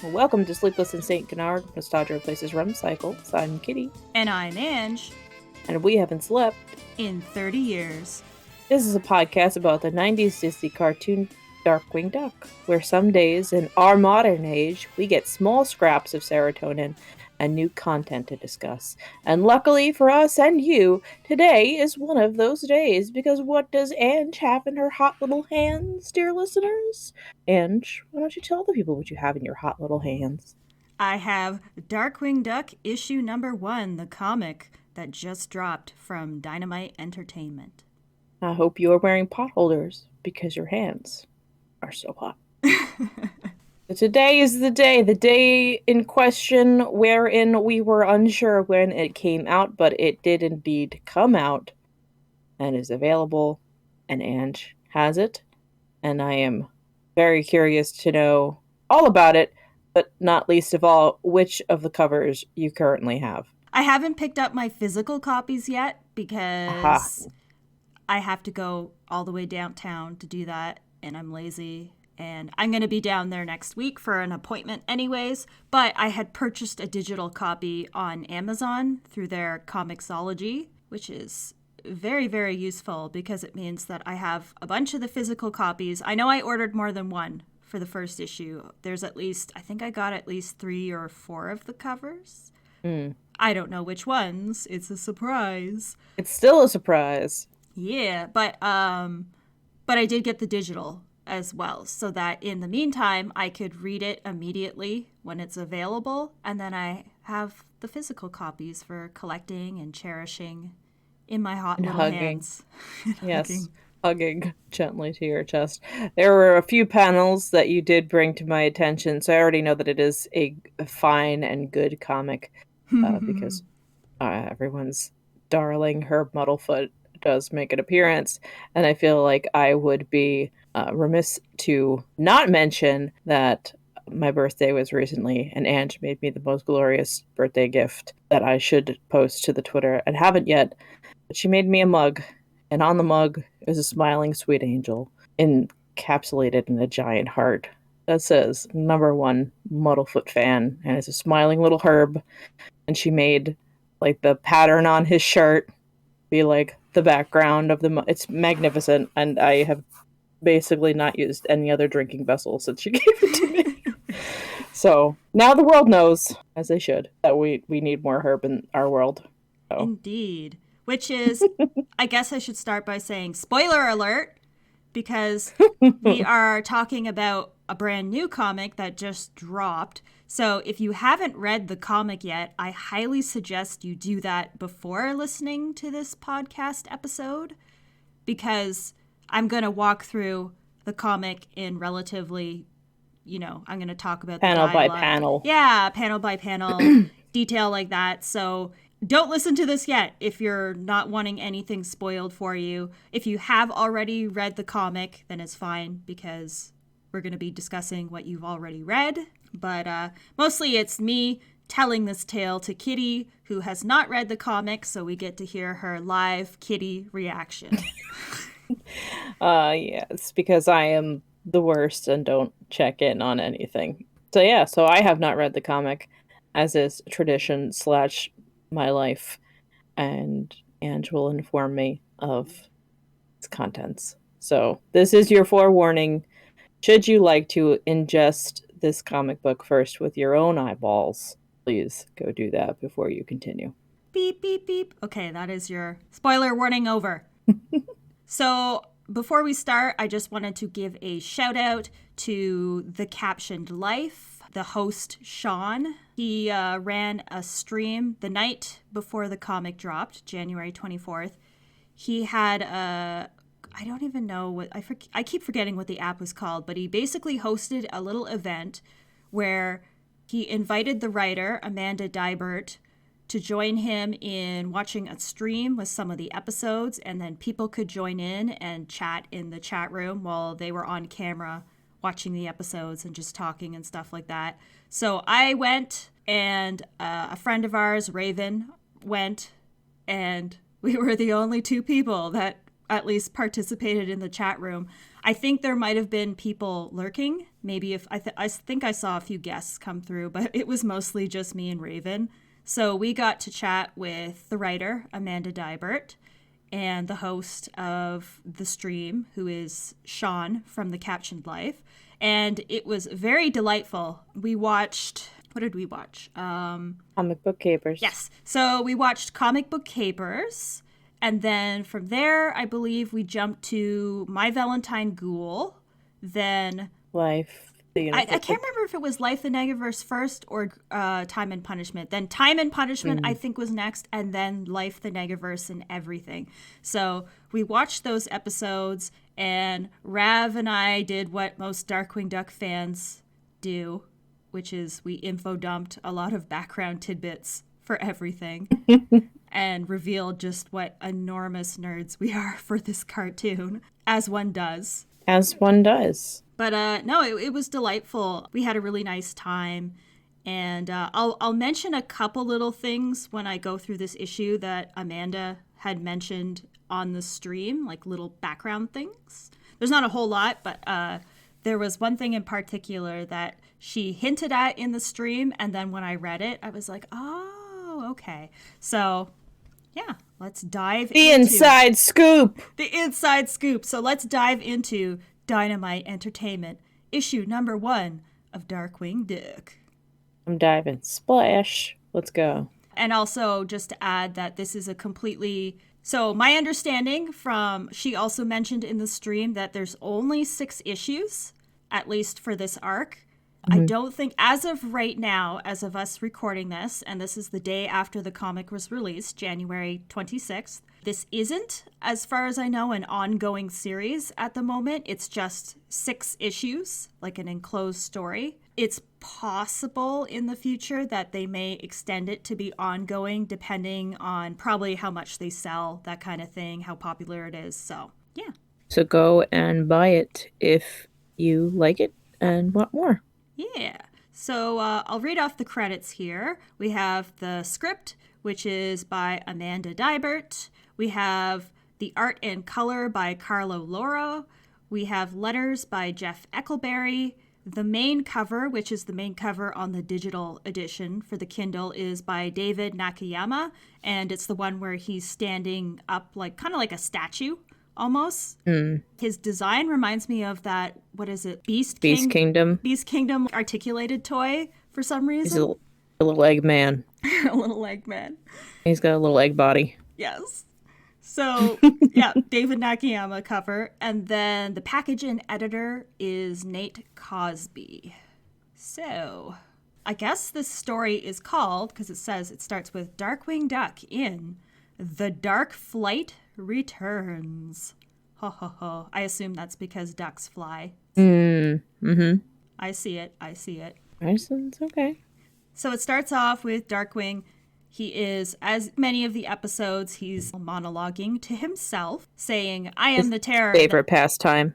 Welcome to Sleepless in St. Canard, Nostalgia Replaces REM Cycles. I'm Kitty. And I'm Ange. And we haven't slept in 30 years. This is a podcast about the 90s Disney cartoon Darkwing Duck, where some days in our modern age, we get small scraps of serotonin and new content to discuss. And luckily for us and you, today is one of those days, because what does Ange have in her hot little hands, dear listeners? Ange, why don't you tell the people what you have in your hot little hands? I have Darkwing Duck issue number 1, the comic that just dropped from Dynamite Entertainment. I hope you are wearing pot holders, because your hands are so hot. Today is the day in question wherein we were unsure when it came out, but it did indeed come out and is available, and Ange has it, and I am very curious to know all about it, but not least of all, which of the covers you currently have. I haven't picked up my physical copies yet because I have to go all the way downtown to do that, and I'm lazy. And I'm going to be down there next week for an appointment anyways. But I had purchased a digital copy on Amazon through their Comixology, which is very, very useful because it means that I have a bunch of the physical copies. I know I ordered more than one for the first issue. There's I think I got at least 3 or 4 of the covers. I don't know which ones. It's a surprise. It's still a surprise. Yeah, but I did get the digital as well, so that in the meantime I could read it immediately when it's available, and then I have the physical copies for collecting and cherishing in my hot little hands. Yes, hugging gently to your chest. There were a few panels that you did bring to my attention, so I already know that it is a fine and good comic, because everyone's darling Herb Muddlefoot does make an appearance, and I feel like I would be remiss to not mention that my birthday was recently, and Ange made me the most glorious birthday gift that I should post to the Twitter, and haven't yet, but she made me a mug, and on the mug is a smiling sweet angel encapsulated in a giant heart that says #1 Muddlefoot fan, and it's a smiling little herb, and she made like the pattern on his shirt be like the background of it's magnificent, and I have basically not used any other drinking vessel since she gave it to me. So now the world knows, as they should, that we need more herb in our world. So. Indeed. Which is, I guess I should start by saying spoiler alert, because we are talking about a brand new comic that just dropped. So if you haven't read the comic yet, I highly suggest you do that before listening to this podcast episode, because I'm going to walk through the comic in relatively, I'm going to talk about panel by panel. Yeah, panel by panel, detail like that. So don't listen to this yet if you're not wanting anything spoiled for you. If you have already read the comic, then it's fine, because we're going to be discussing what you've already read. But mostly it's me telling this tale to Kitty, who has not read the comic, so we get to hear her live Kitty reaction. Yes, because I am the worst and don't check in on anything. So I have not read the comic, as is tradition / my life, and Ange will inform me of its contents. So this is your forewarning. Should you like to ingest this comic book first with your own eyeballs, please go do that before you continue. Beep, beep, beep. Okay, that is your spoiler warning over. So before we start, I just wanted to give a shout out to The Captioned Life, the host, Sean. He ran a stream the night before the comic dropped, January 24th. He had I don't even know what, I keep forgetting what the app was called, but he basically hosted a little event where he invited the writer, Amanda Dybert, to join him in watching a stream with some of the episodes, and then people could join in and chat in the chat room while they were on camera watching the episodes and just talking and stuff like that. So I went, and a friend of ours, Raven, went, and we were the only 2 people that at least participated in the chat room. I think there might have been people lurking. Maybe if I think I saw a few guests come through, but it was mostly just me and Raven. So we got to chat with the writer, Amanda Dybert, and the host of the stream, who is Sean from The Captioned Life. And it was very delightful. We watched... What did we watch? Comic Book Capers. Yes. So we watched Comic Book Capers. And then from there, I believe we jumped to My Valentine Ghoul. Then... Life. I can't remember if it was Life the Negaverse first or Time and Punishment. Then Time and Punishment, I think, was next, and then Life the Negaverse and everything. So we watched those episodes, and Rav and I did what most Darkwing Duck fans do, which is we info dumped a lot of background tidbits for everything and revealed just what enormous nerds we are for this cartoon, as one does. As one does. But no, it was delightful. We had a really nice time. And I'll mention a couple little things when I go through this issue that Amanda had mentioned on the stream, like little background things. There's not a whole lot, but there was one thing in particular that she hinted at in the stream. And then when I read it, I was like, oh, okay. So, yeah, let's dive into... inside scoop! The inside scoop. So let's dive into Dynamite Entertainment, issue number 1 of Darkwing Duck. I'm diving. Splash. Let's go. And also, just to add that this is a completely... So my understanding from... She also mentioned in the stream that there's only 6 issues, at least for this arc. I don't think, as of right now, as of us recording this, and this is the day after the comic was released, January 26th, this isn't, as far as I know, an ongoing series at the moment. It's just 6 issues, like an enclosed story. It's possible in the future that they may extend it to be ongoing, depending on probably how much they sell, that kind of thing, how popular it is. So, yeah. So go and buy it if you like it and want more. Yeah. So I'll read off the credits here. We have the script, which is by Amanda Dybert. We have the art and color by Carlo Loro. We have letters by Jeff Eckelberry. The main cover, which is the main cover on the digital edition for the Kindle, is by David Nakayama. And it's the one where he's standing up like kind of like a statue. Almost. His design reminds me of that, what is it? Beast Kingdom articulated toy for some reason. He's a little egg man. A little egg man. He's got a little egg body. Yes. So, yeah, David Nakayama cover. And then the packaging editor is Nate Cosby. So, I guess this story is called, because it starts with Darkwing Duck in The Dark Flight Returns. Ho ho ho. I assume that's because ducks fly. I see it. It's okay. So it starts off with Darkwing. He is, as many of the episodes, he's monologuing to himself, saying, I am the terror. Favorite pastime.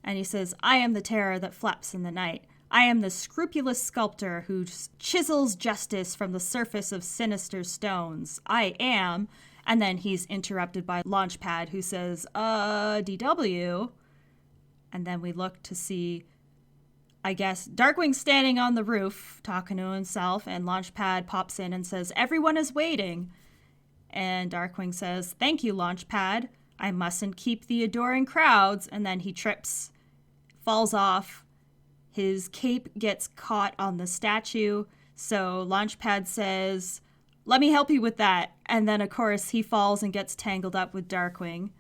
And he says, I am the terror that flaps in the night. I am the scrupulous sculptor who chisels justice from the surface of sinister stones. I am... And then he's interrupted by Launchpad, who says, DW. And then we look to see, I guess, Darkwing standing on the roof, talking to himself, and Launchpad pops in and says, everyone is waiting. And Darkwing says, thank you, Launchpad. I mustn't keep the adoring crowds. And then he trips, falls off. His cape gets caught on the statue. So Launchpad says... let me help you with that. And then, of course, he falls and gets tangled up with Darkwing.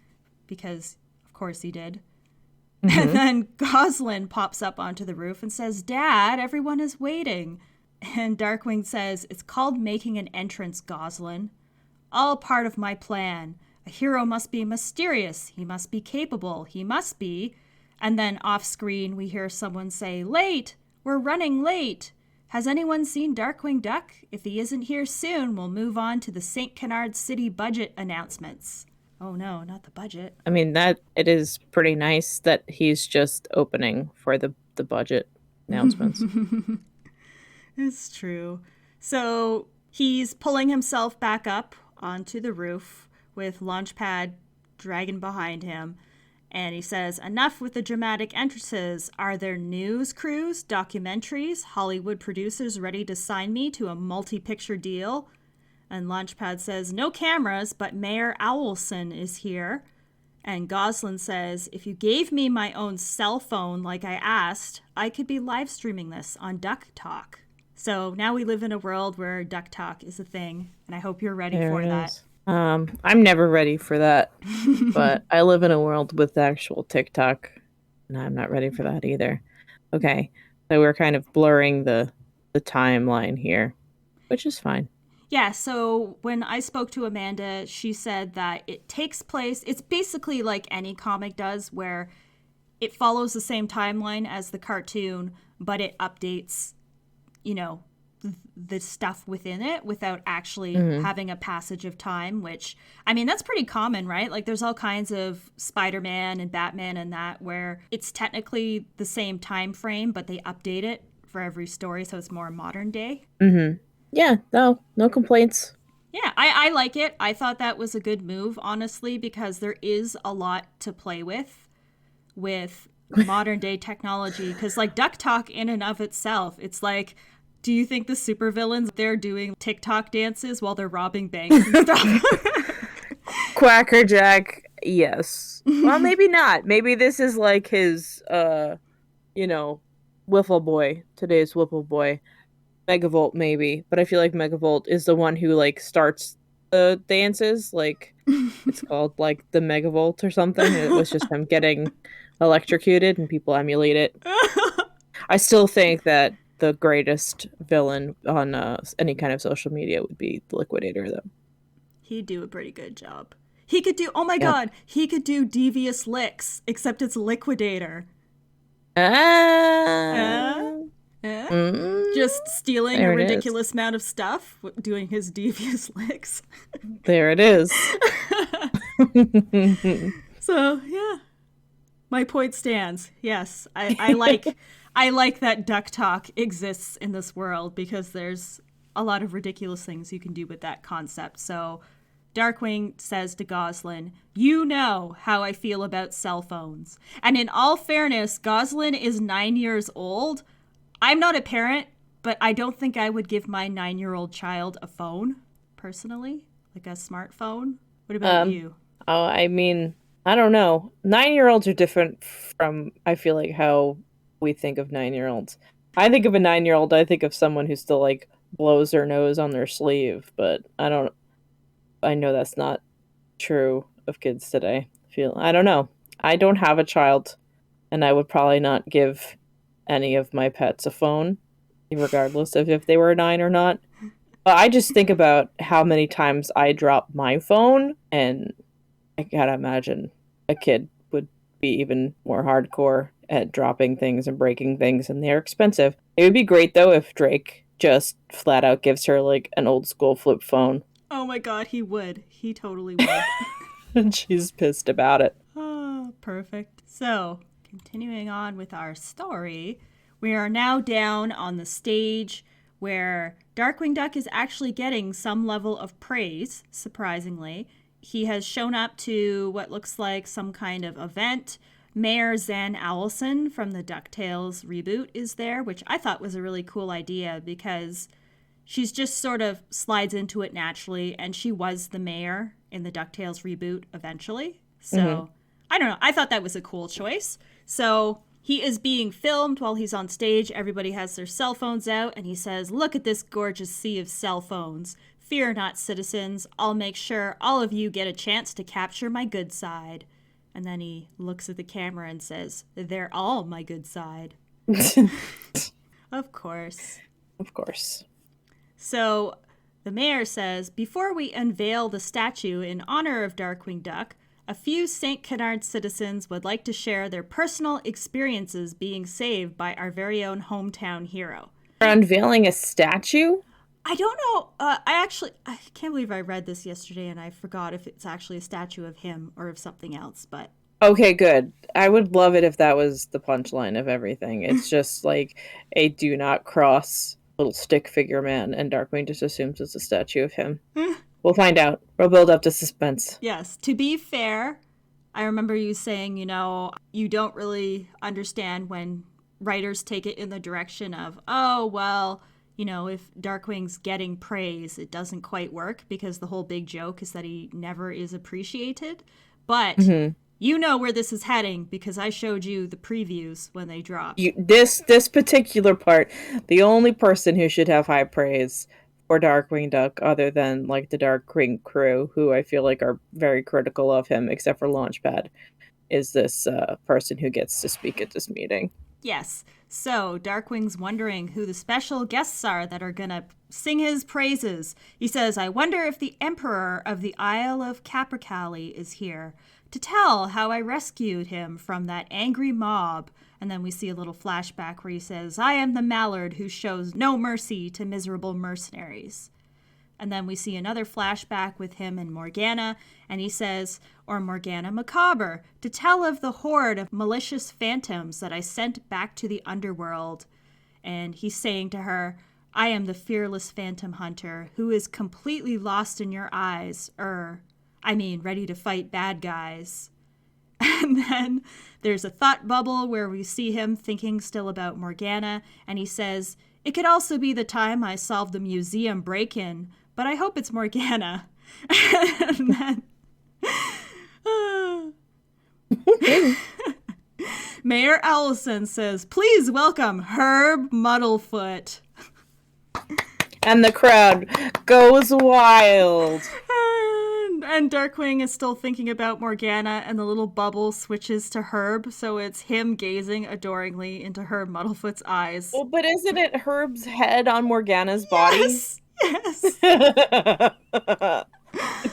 Because, of course, he did. And then Goslin pops up onto the roof and says, Dad, everyone is waiting. And Darkwing says, it's called making an entrance, Goslin. All part of my plan. A hero must be mysterious. He must be capable. He must be. And then off screen, we hear someone say, late. We're running late. Has anyone seen Darkwing Duck? If he isn't here soon, we'll move on to the St. Canard City budget announcements. Oh no, not the budget. I mean, it is pretty nice that he's just opening for the budget announcements. It's true. So he's pulling himself back up onto the roof with Launchpad dragging behind him. And he says, enough with the dramatic entrances. Are there news crews, documentaries, Hollywood producers ready to sign me to a multi-picture deal? And Launchpad says, no cameras, but Mayor Owlson is here. And Goslin says, if you gave me my own cell phone like I asked, I could be live streaming this on Duck Talk. So now we live in a world where Duck Talk is a thing, and I hope you're ready There for it that. is. I'm never ready for that, but I live in a world with actual TikTok, and I'm not ready for that either. Okay, so we're kind of blurring the timeline here, which is fine. Yeah, so when I spoke to Amanda, she said that it takes place, it's basically like any comic does, where it follows the same timeline as the cartoon, but it updates, you know, the stuff within it without actually having a passage of time, which, I mean, that's pretty common, right? Like there's all kinds of Spider-Man and Batman and that where it's technically the same time frame, but they update it for every story, so it's more modern day. Yeah, no complaints. Yeah, I like it. I thought that was a good move, honestly, because there is a lot to play with modern day technology. Because, like, Duck Talk in and of itself, it's like, do you think the supervillains, they're doing TikTok dances while they're robbing banks and stuff? Quackerjack, yes. Well, maybe not. Maybe this is like his, Wiffle Boy, today's Wiffle Boy. Megavolt maybe, but I feel like Megavolt is the one who like starts the dances, like it's called like the Megavolt or something. And it was just him getting electrocuted and people emulate it. I still think that the greatest villain on any kind of social media would be the Liquidator, though. He'd do a pretty good job. He could do, oh my Yep. god, he could do Devious Licks, except it's Liquidator. Ah, Just stealing a there it is. ridiculous amount of stuff, doing his Devious Licks. There it is. So, yeah. My point stands. Yes, I like I like that Duck Talk exists in this world because there's a lot of ridiculous things you can do with that concept. So Darkwing says to Goslin, you know how I feel about cell phones. And in all fairness, Goslin is 9 years old. I'm not a parent, but I don't think I would give my 9-year-old child a phone, personally, like a smartphone. What about you? Oh, I mean, I don't know. 9-year-olds are different from, I feel like, how we think of 9-year-olds. I think of a 9-year-old, I think of someone who still, like, blows their nose on their sleeve, but I know that's not true of kids today. I don't know. I don't have a child, and I would probably not give any of my pets a phone, regardless of if they were 9 or not. But I just think about how many times I drop my phone, and I gotta imagine a kid would be even more hardcore at dropping things and breaking things, and they're expensive. It would be great, though, if Drake just flat out gives her, like, an old school flip phone. Oh my god, he would. He totally would. And she's pissed about it. Oh, perfect. So, continuing on with our story, we are now down on the stage where Darkwing Duck is actually getting some level of praise, surprisingly. He has shown up to what looks like some kind of event. Mayor Zan Owlson from the DuckTales reboot is there, which I thought was a really cool idea because she's just sort of slides into it naturally, and she was the mayor in the DuckTales reboot eventually. So, I don't know. I thought that was a cool choice. So, he is being filmed while he's on stage. Everybody has their cell phones out, and he says, look at this gorgeous sea of cell phones. Fear not, citizens. I'll make sure all of you get a chance to capture my good side. And then he looks at the camera and says, they're all my good side. Of course. Of course. So the mayor says, before we unveil the statue in honor of Darkwing Duck, a few St. Canard citizens would like to share their personal experiences being saved by our very own hometown hero. They're unveiling a statue? I don't know. I can't believe I read this yesterday and I forgot if it's actually a statue of him or of something else, but. Okay, good. I would love it if that was the punchline of everything. It's just like a do not cross little stick figure man, and Darkwing just assumes it's a statue of him. We'll find out. We'll build up to suspense. Yes. To be fair, I remember you saying, you don't really understand when writers take it in the direction of, oh, well, if Darkwing's getting praise, it doesn't quite work because the whole big joke is that he never is appreciated. But you know where this is heading because I showed you the previews when they dropped. This particular part, the only person who should have high praise for Darkwing Duck, other than like the Darkwing crew, who I feel like are very critical of him, except for Launchpad, is this person who gets to speak at this meeting. Yes. So Darkwing's wondering who the special guests are that are going to sing his praises. He says, I wonder if the Emperor of the Isle of Capercaillie is here to tell how I rescued him from that angry mob. And then we see a little flashback where he says, I am the mallard who shows no mercy to miserable mercenaries. And then we see another flashback with him and Morgana, and he says, or Morgana Macabre, to tell of the horde of malicious phantoms that I sent back to the underworld. And he's saying to her, I am the fearless phantom hunter who is completely lost in your eyes, ready to fight bad guys. And then there's a thought bubble where we see him thinking still about Morgana, and he says, it could also be the time I solved the museum break-in, but I hope it's Morgana. And then Mayor Owlson says, please welcome Herb Muddlefoot. And the crowd goes wild. And Darkwing is still thinking about Morgana, and the little bubble switches to Herb, so it's him gazing adoringly into Herb Muddlefoot's eyes. Well, but isn't it Herb's head on Morgana's body? Yes!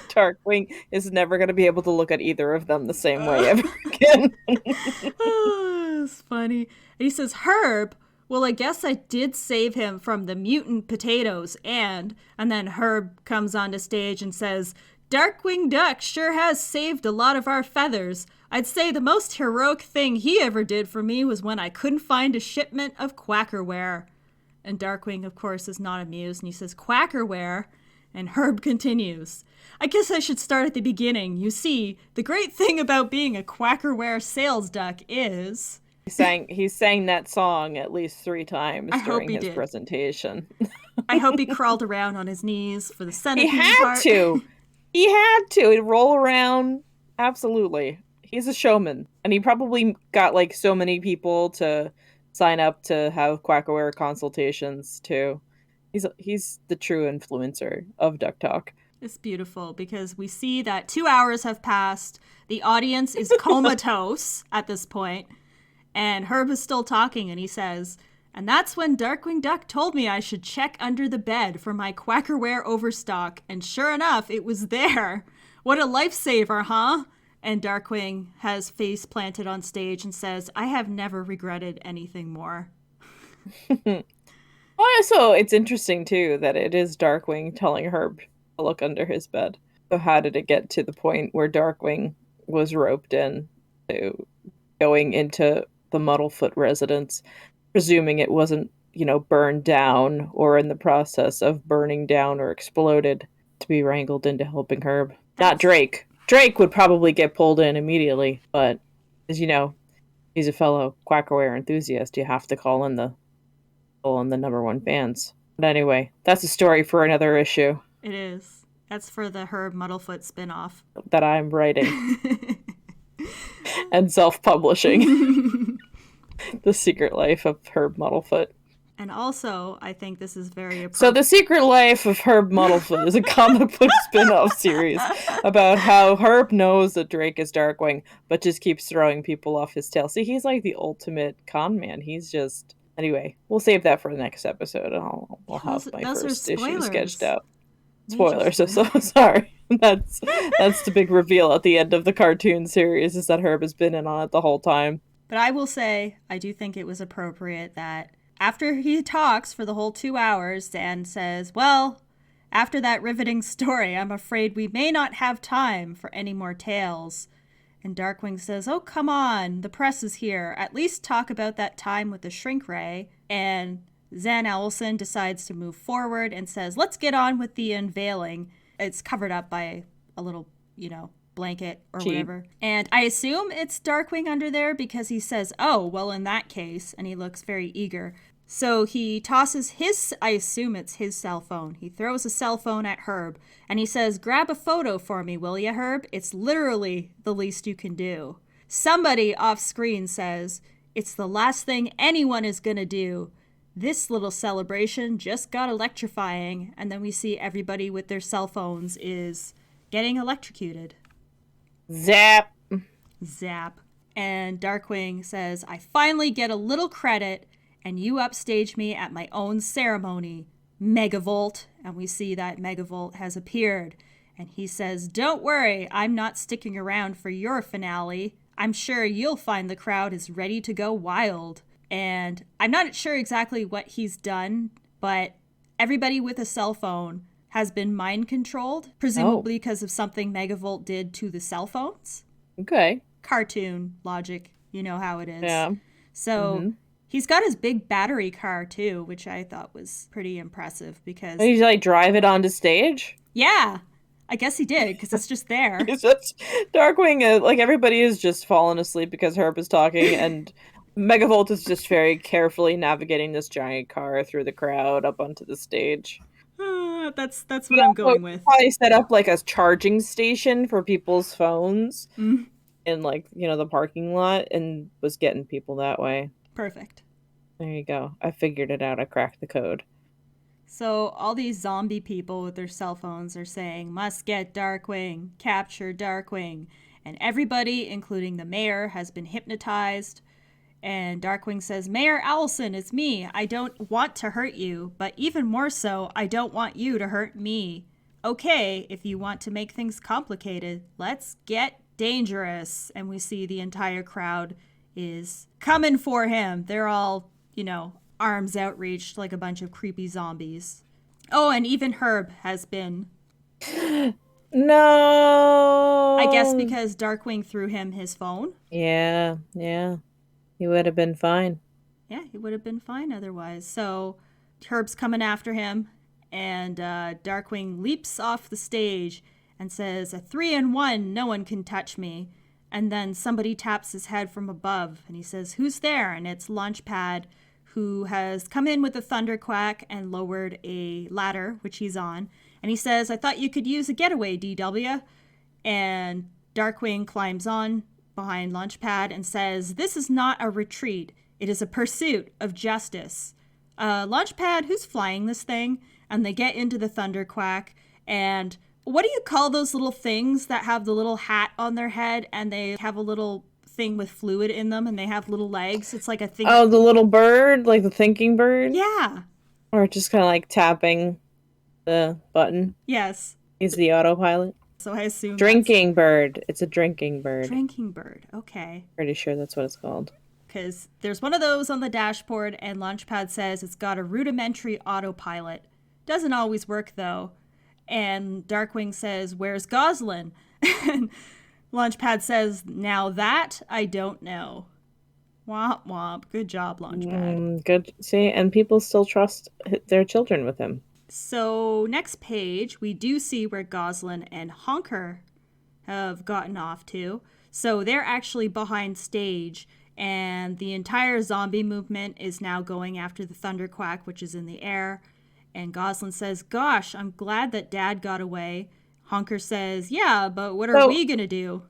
Darkwing is never going to be able to look at either of them the same way ever again. It's funny. And he says, Herb, well, I guess I did save him from the mutant potatoes, and then Herb comes onto stage and says, Darkwing Duck sure has saved a lot of our feathers. I'd say the most heroic thing he ever did for me was when I couldn't find a shipment of quackerware. And Darkwing, of course, is not amused, and he says, quackerware? And Herb continues, I guess I should start at the beginning. You see, the great thing about being a quackerware sales duck is... He sang that song at least 3 times during his presentation. I hope he crawled around on his knees for the centipede part. He had to. He'd roll around. Absolutely. He's a showman. And he probably got like so many people to sign up to have quackerware consultations too. He's the true influencer of Duck Talk. It's beautiful because we see that 2 hours have passed. The audience is comatose at this point. And Herb is still talking, and he says, and that's when Darkwing Duck told me I should check under the bed for my quackerware overstock. And sure enough, it was there. What a lifesaver, huh? And Darkwing has face planted on stage and says, I have never regretted anything more. Also, it's interesting, too, that it is Darkwing telling Herb to look under his bed. So how did it get to the point where Darkwing was roped in to going into the Muddlefoot residence, presuming it wasn't, burned down or in the process of burning down or exploded, to be wrangled into helping Herb? Not Drake. Drake would probably get pulled in immediately, but as you know, he's a fellow quackerware enthusiast. You have to call in the number 1 fans. But anyway, that's a story for another issue. It is. That's for the Herb Muddlefoot spin-off. That I'm writing. And self-publishing. The Secret Life of Herb Muddlefoot. And also, I think this is very appropriate. So The Secret Life of Herb Muddlefoot is a comic book spin-off series about how Herb knows that Drake is Darkwing, but just keeps throwing people off his tail. See, he's like the ultimate con man. He's just... Anyway, we'll save that for the next episode. I'll have my first issue sketched out. Spoilers, I'm so sorry. That's the big reveal at the end of the cartoon series, is that Herb has been in on it the whole time. But I will say, I do think it was appropriate that after he talks for the whole 2 hours and says, well, after that riveting story, I'm afraid we may not have time for any more tales. And Darkwing says, oh, come on, the press is here. At least talk about that time with the shrink ray. And Zan Owlson decides to move forward and says, let's get on with the unveiling. It's covered up by a little, blanket or Cheap. whatever. And I assume it's Darkwing under there because he says, oh, well, in that case, and he looks very eager. So he tosses I assume it's his cell phone. He throws a cell phone at Herb and he says, grab a photo for me, will ya, Herb? It's literally the least you can do. Somebody off screen says, it's the last thing anyone is gonna do. This little celebration just got electrifying. And then we see everybody with their cell phones is getting electrocuted. Zap. Zap. And Darkwing says, I finally get a little credit, and you upstage me at my own ceremony, Megavolt. And we see that Megavolt has appeared. And he says, don't worry, I'm not sticking around for your finale. I'm sure you'll find the crowd is ready to go wild. And I'm not sure exactly what he's done, but everybody with a cell phone has been mind controlled, presumably because of something Megavolt did to the cell phones. Okay. Cartoon logic, you know how it is. Yeah. So he's got his big battery car too, which I thought was pretty impressive because... Did you like drive it onto stage? Yeah, I guess he did because it's just there. It's just Darkwing, like everybody is just falling asleep because Herb is talking, and Megavolt is just very carefully navigating this giant car through the crowd up onto the stage. That's what I'm going with. Probably set up like a charging station for people's phones in like, the parking lot and was getting people that way. Perfect. There you go. I figured it out. I cracked the code. So all these zombie people with their cell phones are saying, must get Darkwing, capture Darkwing. And everybody, including the mayor, has been hypnotized. And Darkwing says, Mayor Owlson, it's me. I don't want to hurt you, but even more so, I don't want you to hurt me. Okay, if you want to make things complicated, let's get dangerous. And we see the entire crowd is coming for him. They're all, arms outreached like a bunch of creepy zombies. Oh, and even Herb has been... No! I guess because Darkwing threw him his phone. Yeah. He would have been fine. Yeah, he would have been fine otherwise. So Herb's coming after him, and Darkwing leaps off the stage and says, a 3-in-1, no one can touch me. And then somebody taps his head from above, and he says, who's there? And it's Launchpad, who has come in with a thunderquack and lowered a ladder, which he's on. And he says, I thought you could use a getaway, DW. And Darkwing climbs on behind Launchpad and says, this is not a retreat. It is a pursuit of justice. Launchpad, who's flying this thing? And they get into the thunderquack. And what do you call those little things that have the little hat on their head and they have a little thing with fluid in them and they have little legs? It's like a thing. Oh, the little bird? Like the thinking bird? Yeah. Or just kind of like tapping the button? Yes. He's the autopilot? So I assume Drinking bird. It's a drinking bird. Drinking bird. Okay. Pretty sure that's what it's called. Because there's one of those on the dashboard and Launchpad says it's got a rudimentary autopilot. Doesn't always work though. And Darkwing says, where's Goslin? And Launchpad says, now that I don't know. Womp womp. Good job, Launchpad. Good. See, and people still trust their children with him. So next page, we do see where Goslin and Honker have gotten off to. So they're actually behind stage, and the entire zombie movement is now going after the Thunderquack, which is in the air. And Goslin says, gosh, I'm glad that Dad got away. Honker says, yeah, but what are we going to do?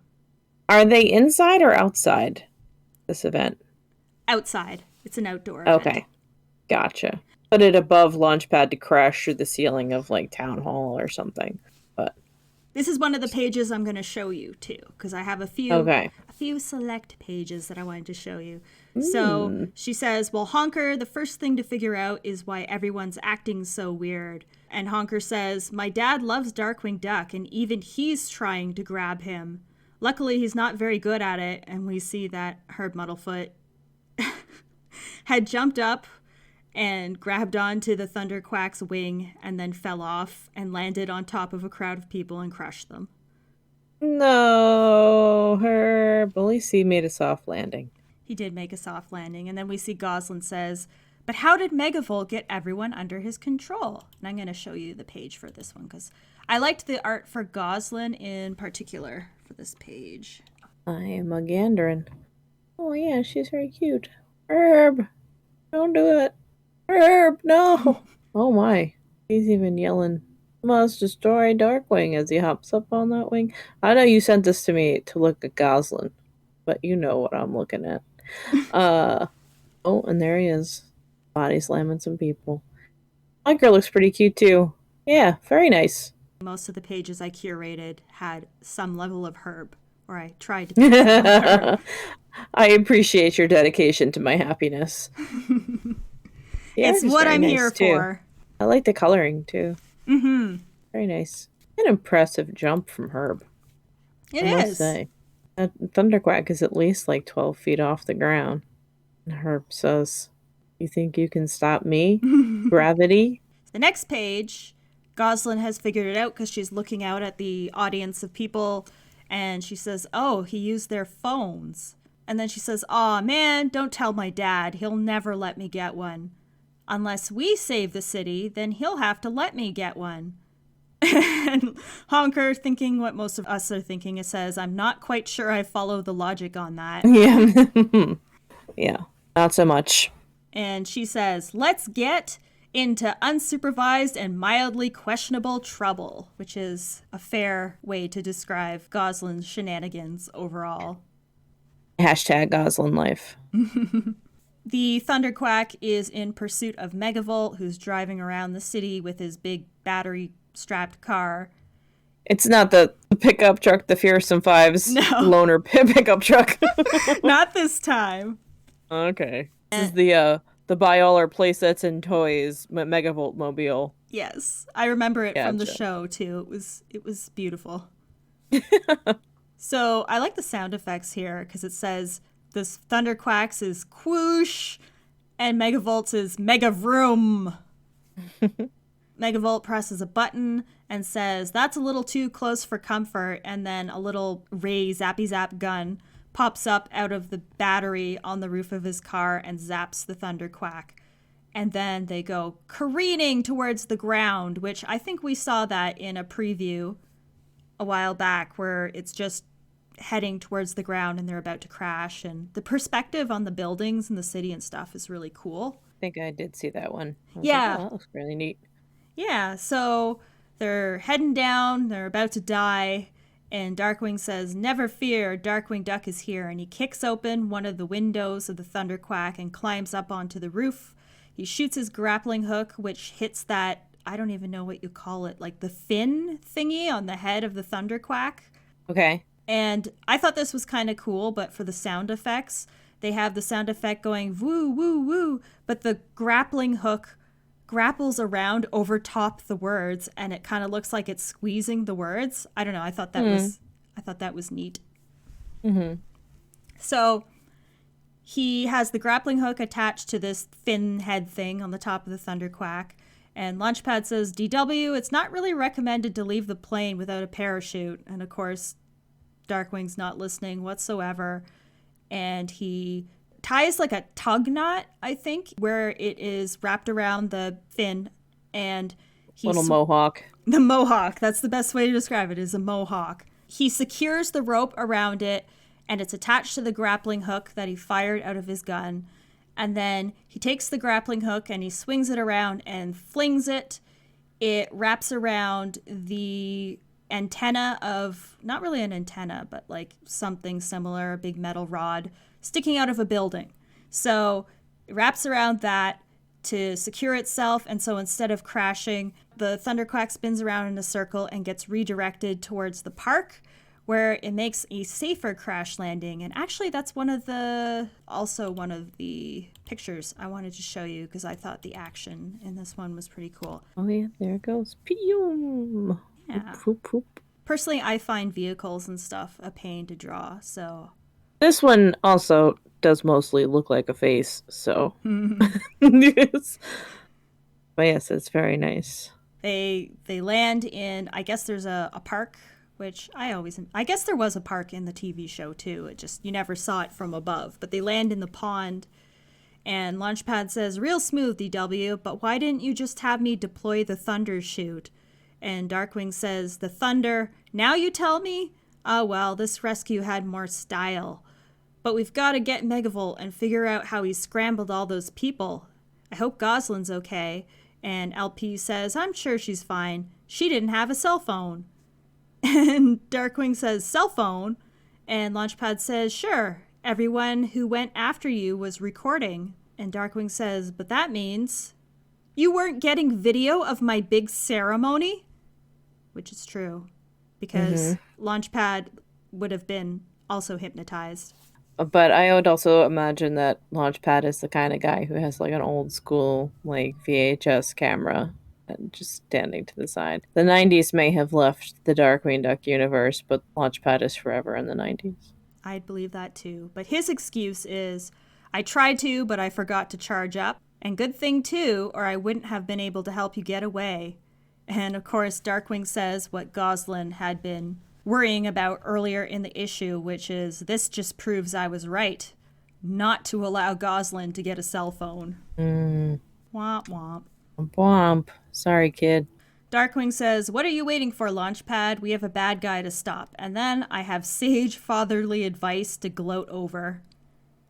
Are they inside or outside this event? Outside. It's an outdoor event. Okay. Gotcha. Put it above Launchpad to crash through the ceiling of like Town Hall or something. But this is one of the pages I'm going to show you too, because I have a few select pages that I wanted to show you. So she says, well, Honker, the first thing to figure out is why everyone's acting so weird. And Honker says, my dad loves Darkwing Duck, and even he's trying to grab him. Luckily, he's not very good at it, and we see that Herb Muddlefoot had jumped up and grabbed onto the Thunderquack's wing and then fell off and landed on top of a crowd of people and crushed them. No, Herb. At least he made a soft landing. He did make a soft landing. And then we see Goslin says, But how did Megavolt get everyone under his control? And I'm going to show you the page for this one because I liked the art for Goslin in particular for this page. I am a Gandrin. Oh, yeah, she's very cute. Herb, don't do it. Herb, no. Oh, my. He's even yelling, must destroy Darkwing as he hops up on that wing. I know you sent this to me to look at Goslin, but you know what I'm looking at. Oh, and there he is. Body slamming some people. My girl looks pretty cute, too. Yeah, very nice. Most of the pages I curated had some level of Herb, or I tried to pick some of Herb. I appreciate your dedication to my happiness. It's what I'm here for. I like the coloring, too. Mm-hmm. Very nice. An impressive jump from Herb. It I must is. say. That Thunderquack is at least like 12 feet off the ground. And Herb says, you think you can stop me? Gravity? The next page, Goslin has figured it out because she's looking out at the audience of people and she says, oh, he used their phones. And then she says, aw, man, don't tell my dad. He'll never let me get one. Unless we save the city, then he'll have to let me get one. And Honker, thinking what most of us are thinking, it says, I'm not quite sure I follow the logic on that. Yeah. Yeah, not so much. And she says, let's get into unsupervised and mildly questionable trouble, which is a fair way to describe Goslin's shenanigans overall. Hashtag Goslin life. The Thunderquack is in pursuit of Megavolt, who's driving around the city with his big battery-strapped car. It's not the pickup truck, the Fearsome Fives loaner pickup truck. Not this time. Okay. This is the buy all our playsets and toys Megavolt mobile. Yes, I remember it from the show too. It was beautiful. So I like the sound effects here because it says this Thunderquack's is Quoosh and Megavolt's is Mega Vroom. Megavolt presses a button and says, that's a little too close for comfort, and then a little ray zappy zap gun pops up out of the battery on the roof of his car and zaps the Thunderquack. And then they go careening towards the ground, which I think we saw that in a preview a while back where it's just heading towards the ground and they're about to crash. And the perspective on the buildings and the city and stuff is really cool. I think I did see that one. Yeah. Like, oh, that looks really neat. Yeah, so they're heading down, they're about to die, and Darkwing says, never fear, Darkwing Duck is here, and he kicks open one of the windows of the Thunderquack and climbs up onto the roof. He shoots his grappling hook, which hits that, I don't even know what you call it, like the fin thingy on the head of the Thunderquack. Okay. And I thought this was kind of cool, but for the sound effects, they have the sound effect going woo, woo, woo, but the grappling hook grapples around over top the words and it kind of looks like it's squeezing the words. I don't know. I thought that was neat. Mm-hmm. So he has the grappling hook attached to this fin head thing on the top of the Thunderquack. And Launchpad says, DW, it's not really recommended to leave the plane without a parachute. And of course, Darkwing's not listening whatsoever. And he ties like a tug knot, I think, where it is wrapped around the fin, and little mohawk. The mohawk. That's the best way to describe it, is a mohawk. He secures the rope around it, and it's attached to the grappling hook that he fired out of his gun. And then he takes the grappling hook and he swings it around and flings it. It wraps around the antenna of, not really an antenna, but like something similar, a big metal rod sticking out of a building. So it wraps around that to secure itself, and so instead of crashing, the Thunderquack spins around in a circle and gets redirected towards the park, where it makes a safer crash landing. And actually that's one of the pictures I wanted to show you because I thought the action in this one was pretty cool. Oh yeah, there it goes. Pew! Yeah. Poop, poop. Personally, I find vehicles and stuff a pain to draw, so... This one also does mostly look like a face, so... Yes. But yes, it's very nice. They land in, I guess there's a park, which I guess there was a park in the TV show too. It just, you never saw it from above. But they land in the pond, And Launchpad says, real smooth, DW, but why didn't you just have me deploy the Thunder Shoot? And Darkwing says, the Thunder, now you tell me? Oh well, this rescue had more style. But we've got to get Megavolt and figure out how he scrambled all those people. I hope Gosling's okay. And LP says, I'm sure she's fine. She didn't have a cell phone. And Darkwing says, cell phone? And Launchpad says, sure. Everyone who went after you was recording. And Darkwing says, but that means you weren't getting video of my big ceremony? Which is true, because Launchpad would have been also hypnotized. But I would also imagine that Launchpad is the kind of guy who has like an old school like VHS camera and just standing to the side. The 90s may have left the Darkwing Duck universe, but Launchpad is forever in the 90s. I'd believe that too. But his excuse is, I tried to, but I forgot to charge up. And good thing too, or I wouldn't have been able to help you get away. And of course, Darkwing says what Goslin had been worrying about earlier in the issue, which is, this just proves I was right, not to allow Goslin to get a cell phone. Womp womp. Womp. Sorry, kid. Darkwing says, what are you waiting for, Launchpad? We have a bad guy to stop. And then I have sage fatherly advice to gloat over.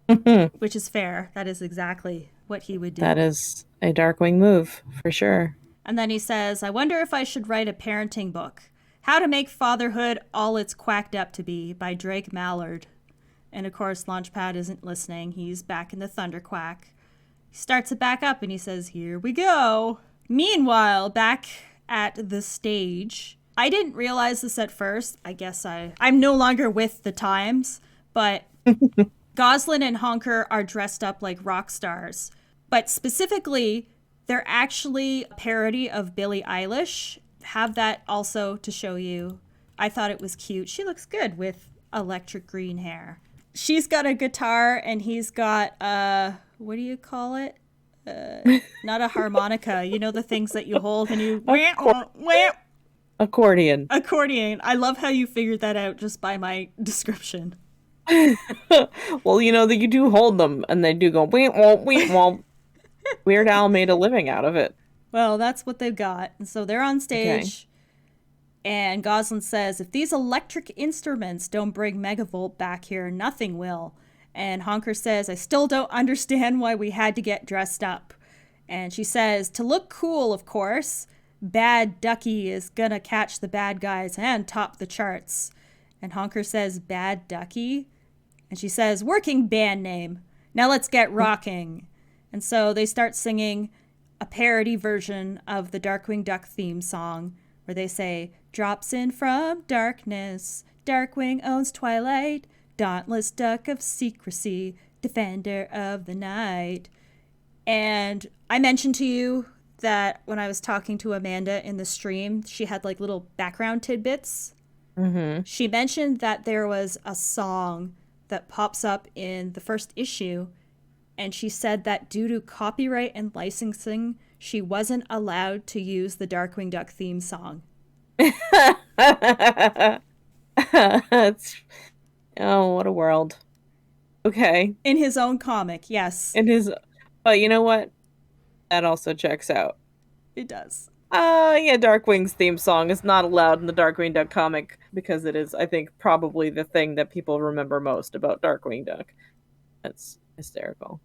Which is fair. That is exactly what he would do. That is a Darkwing move, for sure. And then he says, I wonder if I should write a parenting book. How to Make Fatherhood All It's Quacked Up to Be by Drake Mallard. And of course, Launchpad isn't listening. He's back in the Thunderquack. He starts it back up and he says, here we go. Meanwhile, back at the stage, I didn't realize this at first. I guess I'm no longer with the times, but Goslin and Honker are dressed up like rock stars. But specifically, they're actually a parody of Billie Eilish. Have that also to show you. I thought it was cute. She looks good with electric green hair. She's got a guitar and he's got what do you call it? Not a harmonica. You know the things that you hold and you Accordion. Accordion. I love how you figured that out just by my description. Well, you know that you do hold them and they do go wait womp. Weird Al made a living out of it. Well, that's what they've got. And so they're on stage. Okay. And Goslin says, if these electric instruments don't bring Megavolt back here, nothing will. And Honker says, I still don't understand why we had to get dressed up. And she says, to look cool, of course. Bad Ducky is gonna catch the bad guys and top the charts. And Honker says, Bad Ducky? And she says, working band name. Now let's get rocking. And so they start singing a parody version of the Darkwing Duck theme song, where they say, drops in from darkness, Darkwing owns twilight, dauntless duck of secrecy, defender of the night. And I mentioned to you that when I was talking to Amanda in the stream, she had like little background tidbits. She mentioned that there was a song that pops up in the first issue, and she said that due to copyright and licensing, she wasn't allowed to use the Darkwing Duck theme song. Oh, what a world. Okay. In his own comic, yes. But you know what? That also checks out. It does. Yeah, Darkwing's theme song is not allowed in the Darkwing Duck comic because it is, I think, probably the thing that people remember most about Darkwing Duck. That's hysterical.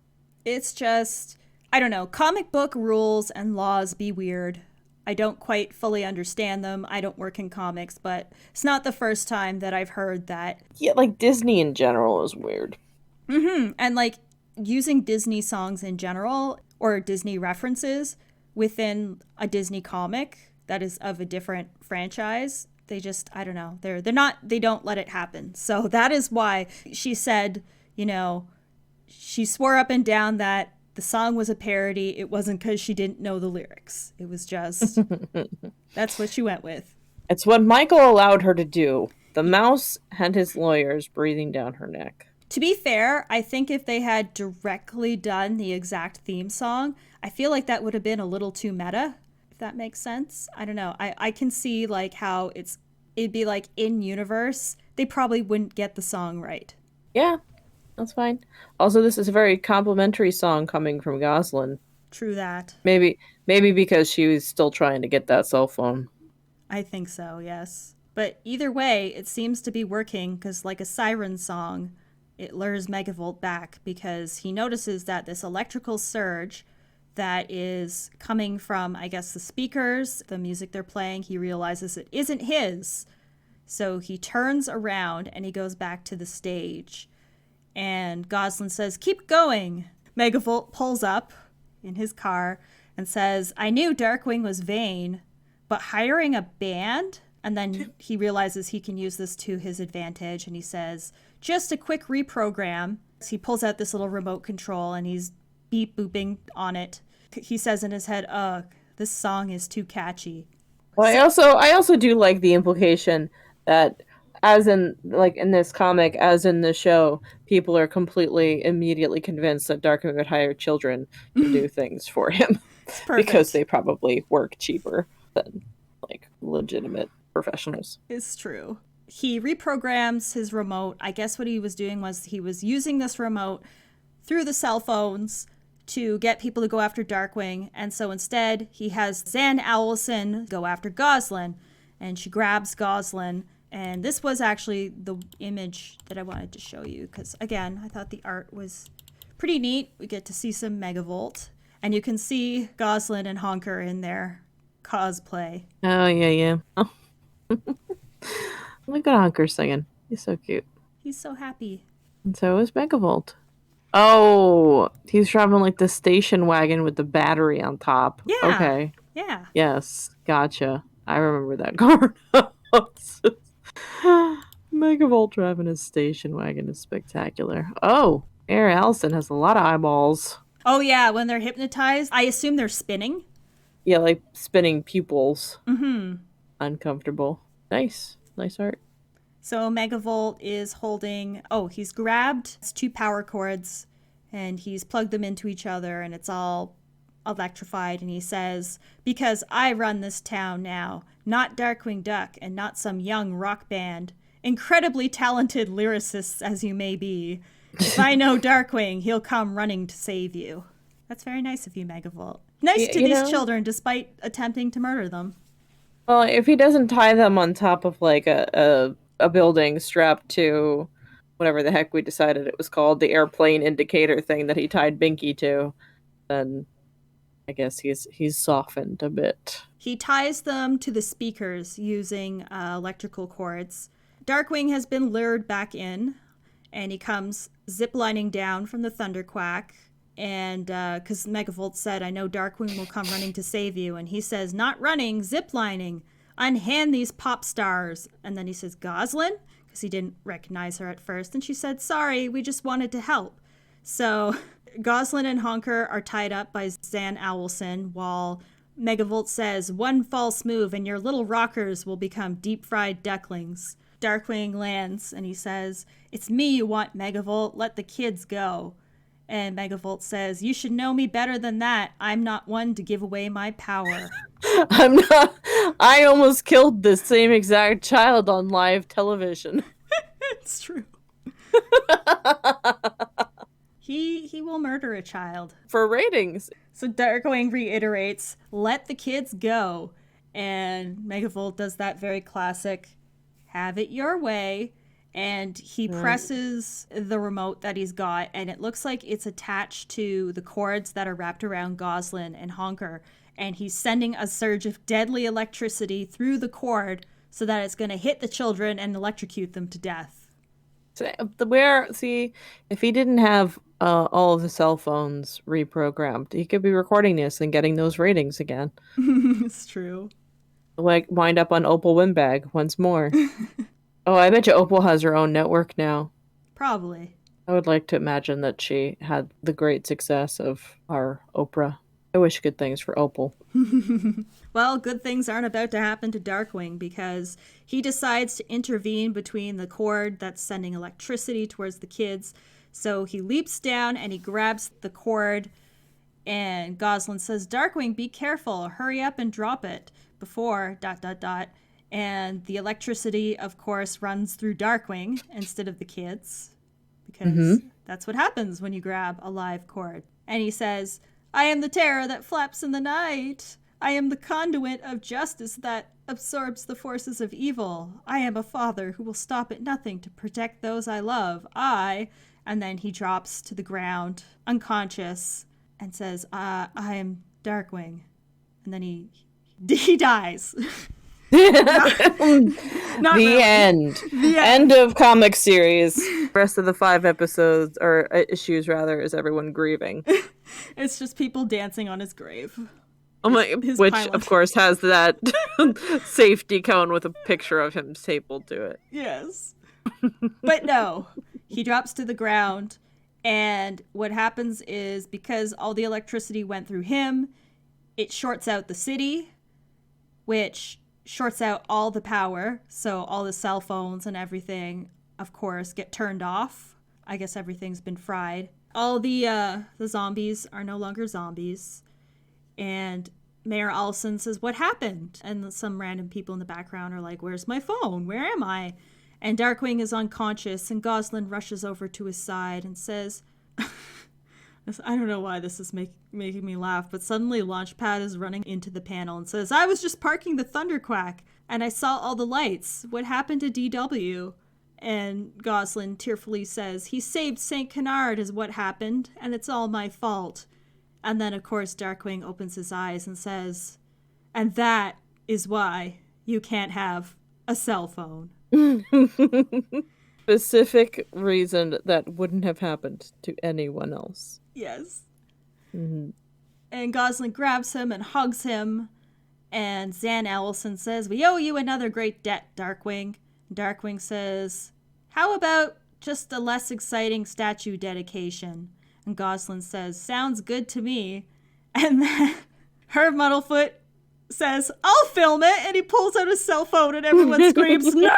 It's just, I don't know, comic book rules and laws be weird. I don't quite fully understand them. I don't work in comics, but it's not the first time that I've heard that. Yeah, like Disney in general is weird. And like using Disney songs in general or Disney references within a Disney comic that is of a different franchise, they just, I don't know, they don't let it happen. So that is why she said, you know, she swore up and down that the song was a parody. It wasn't because she didn't know the lyrics. It was just, that's what she went with. It's what Michael allowed her to do. The mouse and his lawyers breathing down her neck. To be fair, I think if they had directly done the exact theme song, I feel like that would have been a little too meta, if that makes sense. I don't know. I can see like how it'd be like in universe, they probably wouldn't get the song right. Yeah. That's fine. Also, this is a very complimentary song coming from Goslin. True that. Maybe because she was still trying to get that cell phone. I think so, yes. But either way, it seems to be working because, like a siren song, it lures Megavolt back because he notices that this electrical surge that is coming from, I guess, the speakers, the music they're playing, he realizes it isn't his. So he turns around and he goes back to the stage. And Goslin says, "Keep going." Megavolt pulls up in his car and says, "I knew Darkwing was vain, but hiring a band?" And then he realizes he can use this to his advantage, and he says, "Just a quick reprogram." He pulls out this little remote control and he's beep booping on it. He says in his head, "Ugh, this song is too catchy." Well, So, I also do like the implication that, as in like in this comic, as in the show, people are completely immediately convinced that Darkwing would hire children to do things for him it's because perfect. they probably work cheaper than like legitimate professionals. It's true. He reprograms his remote. I guess what he was doing was he was using this remote through the cell phones to get people to go after Darkwing. And so instead, he has Zan Owlson go after Goslin. And she grabs Goslin. And this was actually the image that I wanted to show you. Because, again, I thought the art was pretty neat. We get to see some Megavolt. And you can see Goslin and Honker in their cosplay. Oh yeah, yeah. Oh, look at Honker singing. He's so cute. He's so happy. And so is Megavolt. Oh, he's driving like the station wagon with the battery on top. Yeah. Okay. Yeah. Yes, gotcha. I remember that car. Megavolt driving his station wagon is spectacular. Oh, Air Allison has a lot of eyeballs. Oh, yeah. When they're hypnotized, I assume they're spinning. Yeah, like spinning pupils. Mm-hmm. Uncomfortable. Nice. Nice art. So Megavolt is holding, oh, he's grabbed two power cords and he's plugged them into each other and it's all electrified. And he says, "Because I run this town now, not Darkwing Duck and not some young rock band. Incredibly talented lyricists as you may be. If I know Darkwing, he'll come running to save you." That's very nice of you, Megavolt. Nice to You these know, children despite attempting to murder them. well, if he doesn't tie them on top of like a building strapped to whatever the heck we decided it was called, the airplane indicator thing that he tied Binky to, then I guess he's softened a bit. He ties them to the speakers using electrical cords. Darkwing has been lured back in, and he comes ziplining down from the Thunderquack. And because Megavolt said, "I know Darkwing will come running to save you," and he says, "Not running, ziplining. Unhand these pop stars." And then he says, "Goslin?" Because he didn't recognize her at first. And she said, "Sorry, we just wanted to help." So Goslin and Honker are tied up by Zan Owlson while Megavolt says, "One false move and your little rockers will become deep-fried ducklings." Darkwing lands and he says, "It's me you want, Megavolt. Let the kids go." And Megavolt says, "You should know me better than that. I'm not one to give away my power." I'm not. I almost killed the same exact child on live television. It's true. He will murder a child. For ratings. So Darkwing reiterates, "Let the kids go." And Megavolt does that very classic, "Have it your way." And he presses the remote that he's got, and it looks like it's attached to the cords that are wrapped around Goslin and Honker. And he's sending a surge of deadly electricity through the cord so that it's going to hit the children and electrocute them to death. So, see, if he didn't have all of the cell phones reprogrammed, he could be recording this and getting those ratings again. It's true. Like wind up on Opal Windbag once more. Oh, I bet you Opal has her own network now. Probably. I would like to imagine that she had the great success of our Oprah. I wish good things for Opal. Well, good things aren't about to happen to Darkwing because he decides to intervene between the cord that's sending electricity towards the kids. So he leaps down and he grabs the cord, and Goslin says, "Darkwing, be careful. Hurry up and drop it before ... And the electricity, of course, runs through Darkwing instead of the kids because That's what happens when you grab a live cord. And he says, I am the terror that flaps in the night. I am the conduit of justice that absorbs the forces of evil. I am a father who will stop at nothing to protect those I love. And then he drops to the ground, unconscious, and says, I am Darkwing. And then he dies. Not the really. End. The end of comic series. The rest of the 5 episodes, or issues rather, is everyone grieving. It's just people dancing on his grave. Which, of course, has that safety cone with a picture of him stapled to it. Yes. But no, he drops to the ground, and what happens is, because all the electricity went through him, it shorts out the city, which shorts out all the power, so all the cell phones and everything, of course, get turned off. I guess everything's been fried. All the zombies are no longer zombies. And Mayor Allison says, what happened? And some random people in the background are like, where's my phone? Where am I? And Darkwing is unconscious, and Gosalyn rushes over to his side and says, I don't know why this is making me laugh, but suddenly Launchpad is running into the panel and says, I was just parking the Thunderquack, and I saw all the lights. What happened to DW? And Gosalyn tearfully says, he saved St. Canard is what happened, and it's all my fault. And then, of course, Darkwing opens his eyes and says, and that is why you can't have a cell phone. Specific reason that wouldn't have happened to anyone else. Yes. Mm-hmm. And Gosalyn grabs him and hugs him. And Zan Ellison says, we owe you another great debt, Darkwing. Darkwing says, how about just a less exciting statue dedication? And Gosalyn says, sounds good to me. And then Herb Muddlefoot says, I'll film it. And he pulls out his cell phone and everyone screams, no!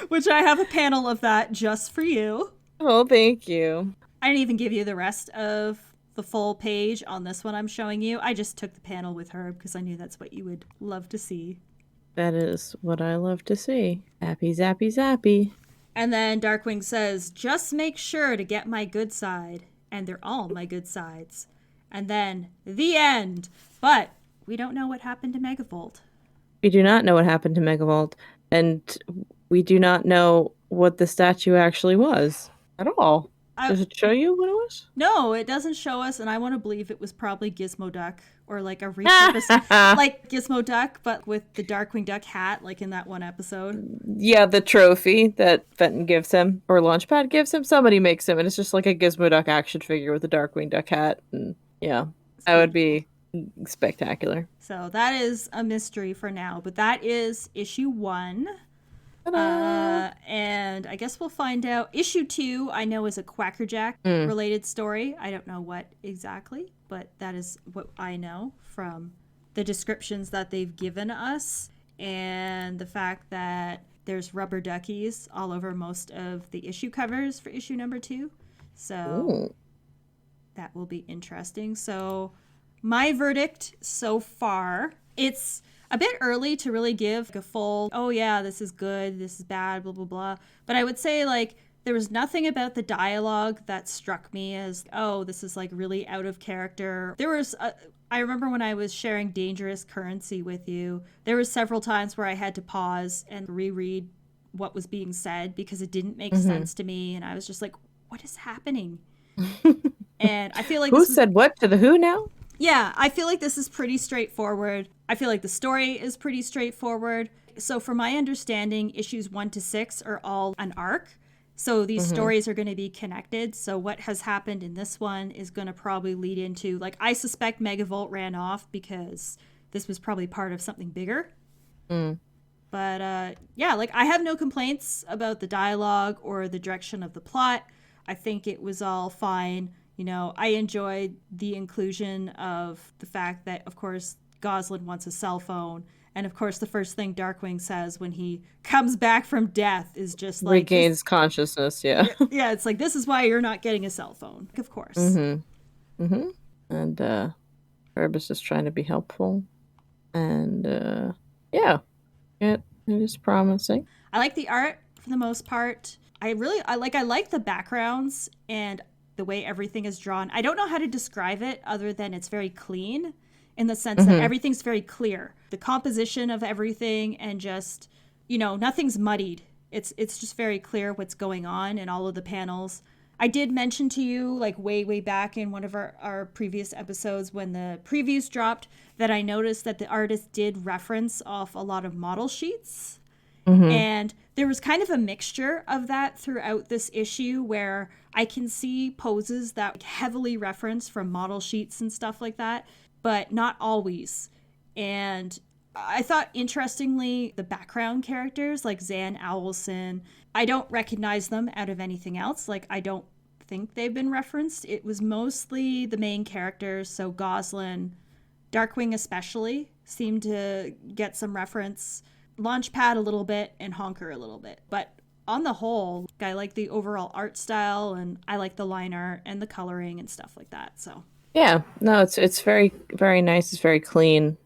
Which I have a panel of that just for you. Oh, thank you. I didn't even give you the rest of the full page on this one I'm showing you. I just took the panel with Herb because I knew that's what you would love to see. That is what I love to see. Zappy, zappy, zappy. And then Darkwing says, just make sure to get my good side. And they're all my good sides. And then, the end. But we don't know what happened to Megavolt. We do not know what happened to Megavolt. And we do not know what the statue actually was at all. Does it show you what it was? No, it doesn't show us. And I want to believe it was probably Gizmo Duck. Or like a repurposed, like Gizmo Duck, but with the Darkwing Duck hat, like in that one episode. Yeah, the trophy that Fenton gives him, or Launchpad gives him. Somebody makes him, and it's just like a Gizmo Duck action figure with a Darkwing Duck hat. And yeah, that would be spectacular. So that is a mystery for now, but that is issue 1. And I guess we'll find out. Issue 2, I know, is a Quackerjack related story. I don't know what exactly, but that is what I know from the descriptions that they've given us and the fact that there's rubber duckies all over most of the issue covers for issue number 2. So that will be interesting. So my verdict so far, it's a bit early to really give a full, oh yeah, this is good, this is bad, blah, blah, blah. But I would say, like, there was nothing about the dialogue that struck me as, oh, this is like really out of character. I remember when I was sharing Dangerous Currency with you, there were several times where I had to pause and reread what was being said because it didn't make sense to me. And I was just like, what is happening? And I feel like who said what to the who now? Yeah, I feel like this is pretty straightforward. I feel like the story is pretty straightforward. So from my understanding, issues 1 to 6 are all an arc. So these stories are going to be connected. So what has happened in this one is going to probably lead into, like, I suspect Megavolt ran off because this was probably part of something bigger. But yeah, like, I have no complaints about the dialogue or the direction of the plot. I think it was all fine. You know, I enjoyed the inclusion of the fact that, of course, Gosalyn wants a cell phone. And, of course, the first thing Darkwing says when he comes back from death is just like... regains consciousness, yeah. Yeah, it's like, this is why you're not getting a cell phone. Of course. And Herb is just trying to be helpful. And, yeah, it is promising. I like the art for the most part. I like the backgrounds and the way everything is drawn. I don't know how to describe it other than it's very clean in the sense that Mm-hmm. everything's very clear. The composition of everything and just, nothing's muddied. It's just very clear what's going on in all of the panels. I did mention to you, like way back in one of our previous episodes when the previews dropped, that I noticed that the artist did reference off a lot of model sheets. Mm-hmm. And there was kind of a mixture of that throughout this issue where I can see poses that heavily reference from model sheets and stuff like that, but not always. And I thought, interestingly, the background characters like Zan Owlson, I don't recognize them out of anything else. Like, I don't think they've been referenced. It was mostly the main characters, so Goslin, Darkwing especially, seemed to get some reference. Launchpad a little bit and Honker a little bit. But on the whole, I like the overall art style and I like the line art and the coloring and stuff like that. So, Yeah, no, it's very very nice. It's very clean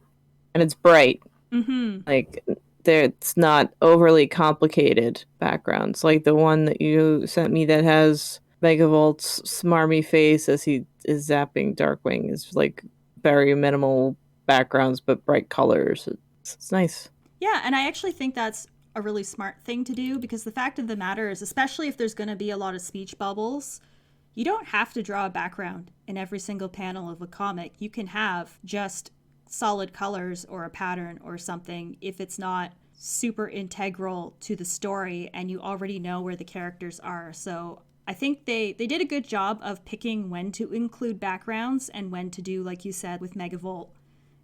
and it's bright. mm-hmm. Like it's not overly complicated backgrounds. Like the one that you sent me that has Megavolt's smarmy face as he is zapping Darkwing is like very minimal backgrounds but bright colors. It's nice. Yeah, and I actually think that's a really smart thing to do because the fact of the matter is, especially if there's going to be a lot of speech bubbles, you don't have to draw a background in every single panel of a comic. You can have just solid colors or a pattern or something if it's not super integral to the story and you already know where the characters are. So I think they did a good job of picking when to include backgrounds and when to do, like you said, with Megavolt.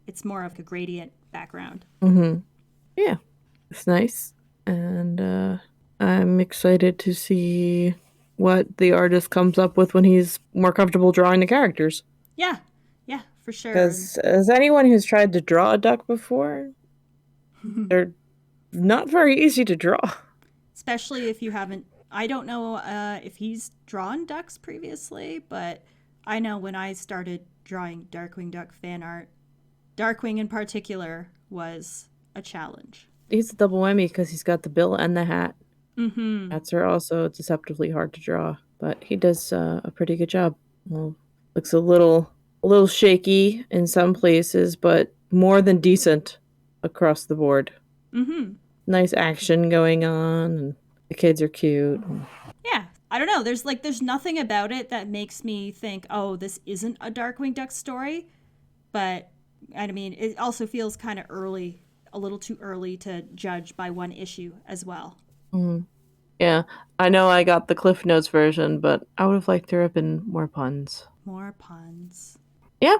It's more of a gradient background. Mm-hmm. Yeah, it's nice. And I'm excited to see what the artist comes up with when he's more comfortable drawing the characters. Yeah, yeah, for sure. Because as anyone who's tried to draw a duck before, they're not very easy to draw. Especially if you haven't. I don't know if he's drawn ducks previously, but I know when I started drawing Darkwing Duck fan art, Darkwing in particular was a challenge. He's a double whammy because he's got the bill and the hat. Mm-hmm. Hats are also deceptively hard to draw, but he does a pretty good job. Well, looks a little shaky in some places, but more than decent across the board. Mm-hmm. Nice action going on, and the kids are cute. Yeah. I don't know. There's nothing about it that makes me think, oh, this isn't a Darkwing Duck story. But I mean, it also feels kind of early, a little too early to judge by one issue as well. Mm. Yeah, I know I got the Cliff Notes version, but I would have liked there have been more puns. More puns. Yeah,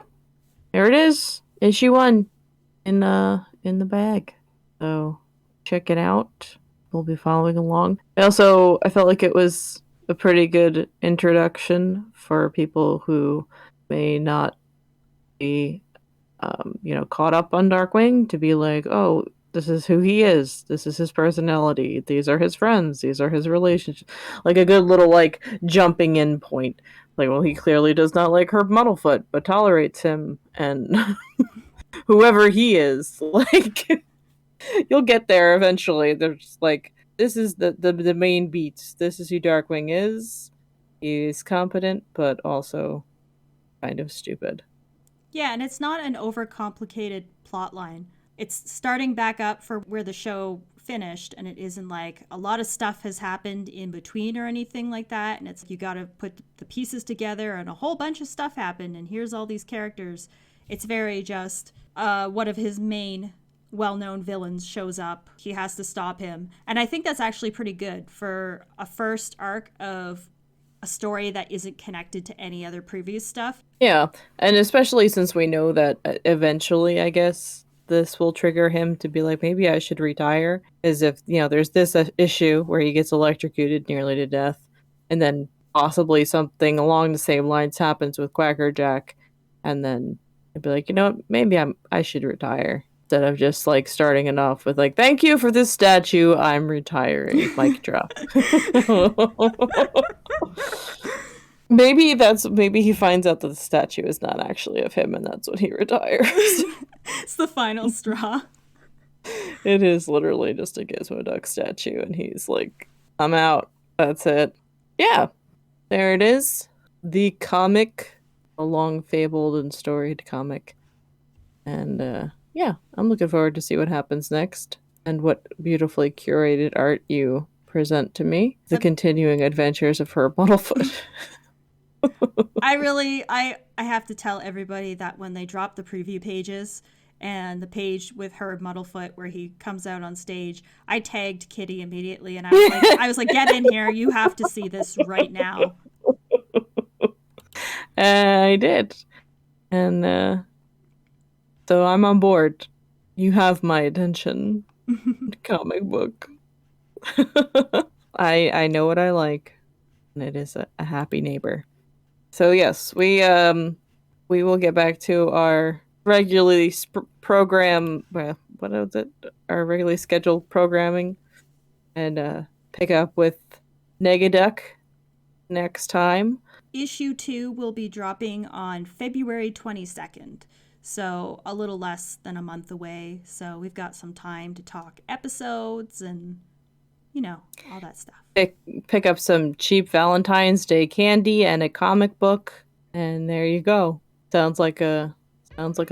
there it is. Issue 1 in the bag. So check it out. We'll be following along. I felt like it was a pretty good introduction for people who may not be caught up on Darkwing to be like, oh, this is who he is. This is his personality. These are his friends. These are his relationships. Like a good little like jumping in point. Like, well, he clearly does not like Herb Muddlefoot, but tolerates him and whoever he is. Like, you'll get there eventually. They're just like, this is the main beats. This is who Darkwing is. He's competent, but also kind of stupid. Yeah, and it's not an overcomplicated plot line. It's starting back up for where the show finished, and it isn't like a lot of stuff has happened in between or anything like that. And it's you got to put the pieces together, and a whole bunch of stuff happened, and here's all these characters. It's very just one of his main well-known villains shows up. He has to stop him, and I think that's actually pretty good for a first arc of a story that isn't connected to any other previous stuff. Yeah, and especially since we know that eventually, I guess, this will trigger him to be like, maybe I should retire. As if, there's this issue where he gets electrocuted nearly to death, and then possibly something along the same lines happens with Quacker Jack, and then I'd be like, maybe I should retire. Instead of just like starting it off with like, thank you for this statue, I'm retiring. Mic drop. Maybe he finds out that the statue is not actually of him and that's when he retires. It's the final straw. It is literally just a Gizmo Duck statue and he's like, I'm out. That's it. Yeah, there it is. The comic, a long fabled and storied comic. And yeah, I'm looking forward to see what happens next and what beautifully curated art you present to me. The Some continuing adventures of Herb Muddlefoot. I have to tell everybody that when they drop the preview pages and the page with Herb Muddlefoot where he comes out on stage, I tagged Kitty immediately and I was like, get in here, you have to see this right now. I did. And so I'm on board. You have my attention. Comic book. I know what I like, and it is a happy neighbor. So yes, we will get back to our regularly program. Well, what is it? Our regularly scheduled programming, and pick up with Negaduck next time. Issue 2 will be dropping on February 22nd. So a little less than a month away. So we've got some time to talk episodes and, you know, all that stuff. Pick up some cheap Valentine's Day candy and a comic book, and there you go. Sounds like a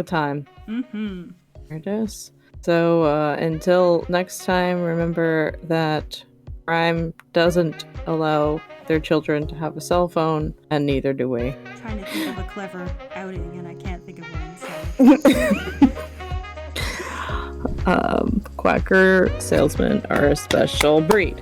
time. Mm-hmm. There it is. So until next time, remember that crime doesn't allow their children to have a cell phone, and neither do we. I'm trying to think of a clever outing, and I can't think of one. So. Quacker salesmen are a special breed.